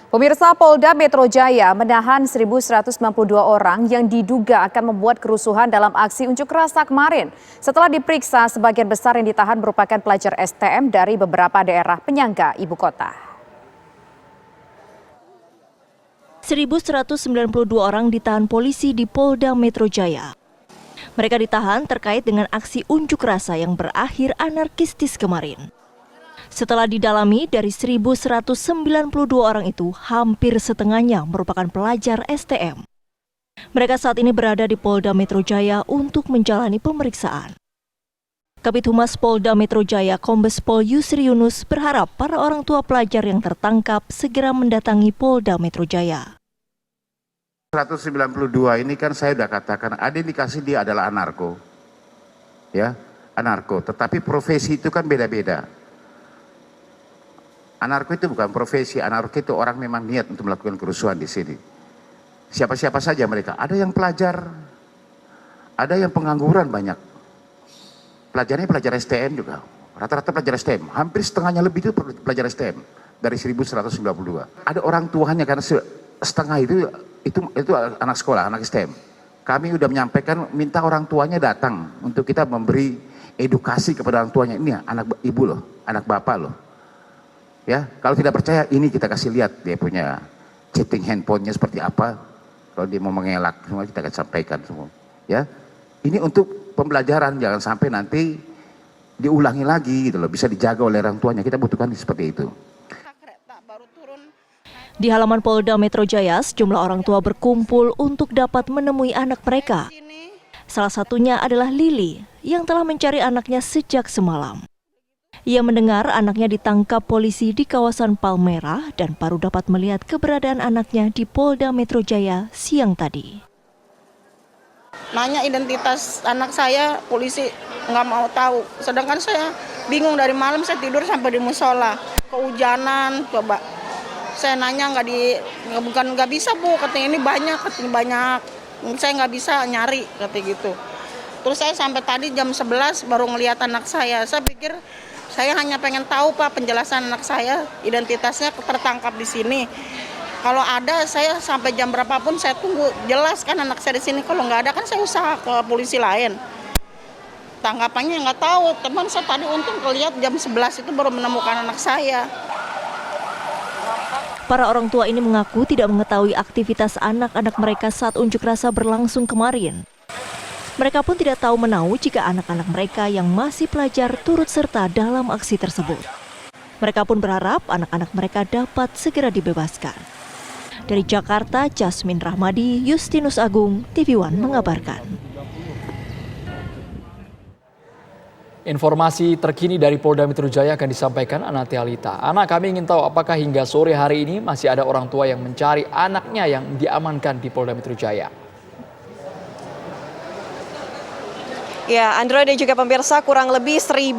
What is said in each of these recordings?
Pemirsa, Polda Metro Jaya menahan 1.192 orang yang diduga akan membuat kerusuhan dalam aksi unjuk rasa kemarin. Setelah diperiksa, sebagian besar yang ditahan merupakan pelajar STM dari beberapa daerah penyangga ibu kota. 1.192 orang ditahan polisi di Polda Metro Jaya. Mereka ditahan terkait dengan aksi unjuk rasa yang berakhir anarkistis kemarin. Setelah didalami, dari 1.192 orang itu, hampir setengahnya merupakan pelajar STM. Mereka saat ini berada di Polda Metro Jaya untuk menjalani pemeriksaan. Kabid Humas Polda Metro Jaya, Kombes Pol Yusri Yunus, berharap para orang tua pelajar yang tertangkap segera mendatangi Polda Metro Jaya. 192 ini kan saya sudah katakan ada indikasi dia adalah anarko. Ya, anarko, tetapi profesi itu kan beda-beda. Anarko itu bukan profesi, anarko itu orang memang niat untuk melakukan kerusuhan di sini. Siapa-siapa saja mereka, ada yang pelajar, ada yang pengangguran banyak. Pelajarnya pelajar STM juga, rata-rata pelajar STM, hampir setengahnya lebih itu pelajar STM dari 1.192. Ada orang tuanya karena setengah itu anak sekolah, anak STM. Kami sudah menyampaikan minta orang tuanya datang untuk kita memberi edukasi kepada orang tuanya. Ini anak ibu loh, anak bapak loh. Ya, kalau tidak percaya ini kita kasih lihat dia punya chatting handphonenya seperti apa. Kalau dia mau mengelak semua kita akan sampaikan semua. Ya, ini untuk pembelajaran, jangan sampai nanti diulangi lagi gitu loh. Bisa dijaga oleh orang tuanya. Kita butuhkan seperti itu. Di halaman Polda Metro Jaya, sejumlah orang tua berkumpul untuk dapat menemui anak mereka. Salah satunya adalah Lili yang telah mencari anaknya sejak semalam. Ia mendengar anaknya ditangkap polisi di kawasan Palmerah dan baru dapat melihat keberadaan anaknya di Polda Metro Jaya siang tadi. Nanya identitas anak saya, polisi nggak mau tahu. Sedangkan saya bingung dari malam saya tidur sampai di musola. Kehujanan, coba. Saya nanya nggak bisa bu, katanya ini banyak. Saya nggak bisa nyari, katanya gitu. Terus saya sampai tadi jam 11 baru ngelihat anak saya. Saya pikir saya hanya pengen tahu Pak penjelasan anak saya, identitasnya tertangkap di sini. Kalau ada saya sampai jam berapapun saya tunggu, jelas kan anak saya di sini. Kalau nggak ada kan saya usaha ke polisi lain. Tanggapannya nggak tahu, teman saya tadi untung kelihat jam 11 itu baru menemukan anak saya. Para orang tua ini mengaku tidak mengetahui aktivitas anak-anak mereka saat unjuk rasa berlangsung kemarin. Mereka pun tidak tahu menahu jika anak-anak mereka yang masih pelajar turut serta dalam aksi tersebut. Mereka pun berharap anak-anak mereka dapat segera dibebaskan. Dari Jakarta, Jasmine Rahmadi, Justinus Agung, TV One mengabarkan. Informasi terkini dari Polda Metro Jaya akan disampaikan Anati Alita. Anak, kami ingin tahu apakah hingga sore hari ini masih ada orang tua yang mencari anaknya yang diamankan di Polda Metro Jaya. Ya, Andro dan juga pemirsa, kurang lebih 1.192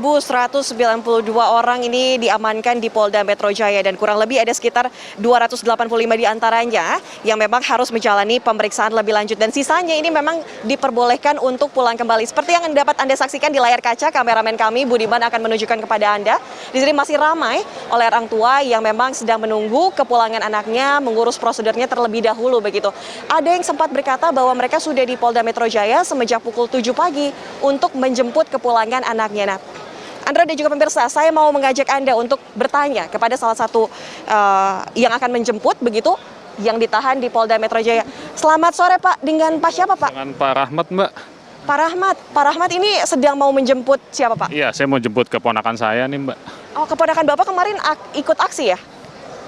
orang ini diamankan di Polda Metro Jaya dan kurang lebih ada sekitar 285 diantaranya yang memang harus menjalani pemeriksaan lebih lanjut dan sisanya ini memang diperbolehkan untuk pulang kembali. Seperti yang dapat Anda saksikan di layar kaca, kameramen kami Budiman akan menunjukkan kepada Anda. Di sini masih ramai oleh orang tua yang memang sedang menunggu kepulangan anaknya, mengurus prosedurnya terlebih dahulu begitu. Ada yang sempat berkata bahwa mereka sudah di Polda Metro Jaya semenjak pukul 7 pagi. Untuk menjemput kepulangan anaknya. Nah, Andra dan juga pemirsa, saya mau mengajak Anda untuk bertanya kepada salah satu yang akan menjemput begitu, yang ditahan di Polda Metro Jaya. Selamat sore Pak, dengan Pak siapa Pak? Dengan Pak Rahmat Mbak. Pak Rahmat ini sedang mau menjemput siapa Pak? Iya, saya mau jemput keponakan saya nih Mbak. Oh, keponakan Bapak kemarin ikut aksi ya?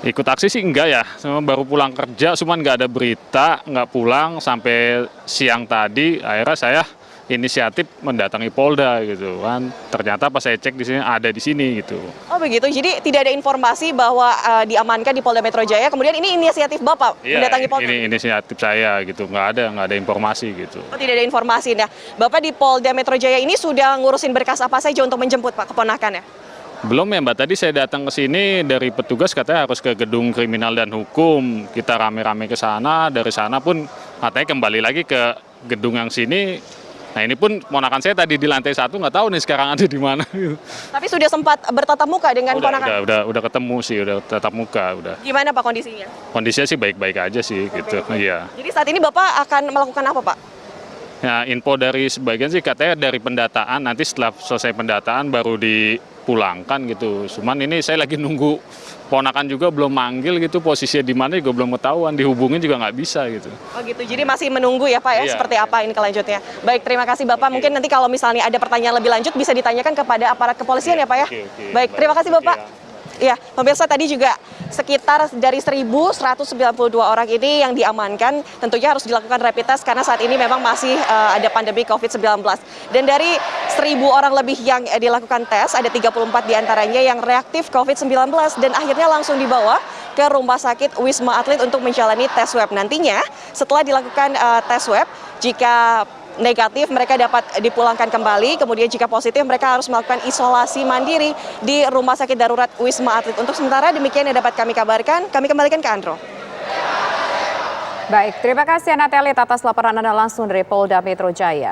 Ikut aksi sih enggak ya, baru pulang kerja, cuman nggak ada berita, nggak pulang sampai siang tadi, akhirnya saya inisiatif mendatangi Polda gitu kan. Ternyata pas saya cek di sini ada di sini gitu. Oh begitu. Jadi tidak ada informasi bahwa diamankan di Polda Metro Jaya. Kemudian ini inisiatif Bapak mendatangi Polda. Ini inisiatif saya gitu. Nggak ada informasi gitu. Oh, tidak ada informasi. Nah, Bapak di Polda Metro Jaya ini sudah ngurusin berkas apa saja untuk menjemput Pak keponakannya? Belum ya Mbak, tadi saya datang ke sini dari petugas katanya harus ke gedung kriminal dan hukum. Kita rame-rame ke sana, dari sana pun katanya kembali lagi ke gedung yang sini Nah ini pun ponakan saya tadi di lantai 1 nggak tahu nih sekarang ada di mana. Tapi sudah sempat bertatap muka dengan ponakan. Udah ketemu sih, udah tatap muka, udah. Gimana Pak kondisinya? Kondisinya sih baik-baik aja sih gitu. Iya. Jadi saat ini Bapak akan melakukan apa Pak? Nah, info dari sebagian sih katanya dari pendataan, nanti setelah selesai pendataan baru dipulangkan gitu. Cuman ini saya lagi nunggu ponakan juga belum manggil gitu, posisinya di mana juga belum ketahuan, dihubungin juga nggak bisa gitu. Oh gitu, jadi masih menunggu ya Pak ya, Iya. seperti apa ini kelanjutnya. Baik, terima kasih Bapak. Mungkin nanti kalau misalnya ada pertanyaan lebih lanjut bisa ditanyakan kepada aparat kepolisian ya Pak ya. Oke. Baik, terima kasih Bapak. Ya, pemirsa tadi juga sekitar dari 1.192 orang ini yang diamankan tentunya harus dilakukan rapid test karena saat ini memang masih ada pandemi COVID-19. Dan dari 1.000 orang lebih yang dilakukan tes, ada 34 diantaranya yang reaktif COVID-19 dan akhirnya langsung dibawa ke Rumah Sakit Wisma Atlet untuk menjalani tes swab. Nantinya setelah dilakukan tes swab, jika negatif mereka dapat dipulangkan kembali, kemudian jika positif mereka harus melakukan isolasi mandiri di Rumah Sakit Darurat Wisma Atlet. Untuk sementara demikian yang dapat kami kabarkan, kami kembalikan ke Andro. Baik, terima kasih Anatelit atas laporan Anda langsung dari Polda Metro Jaya.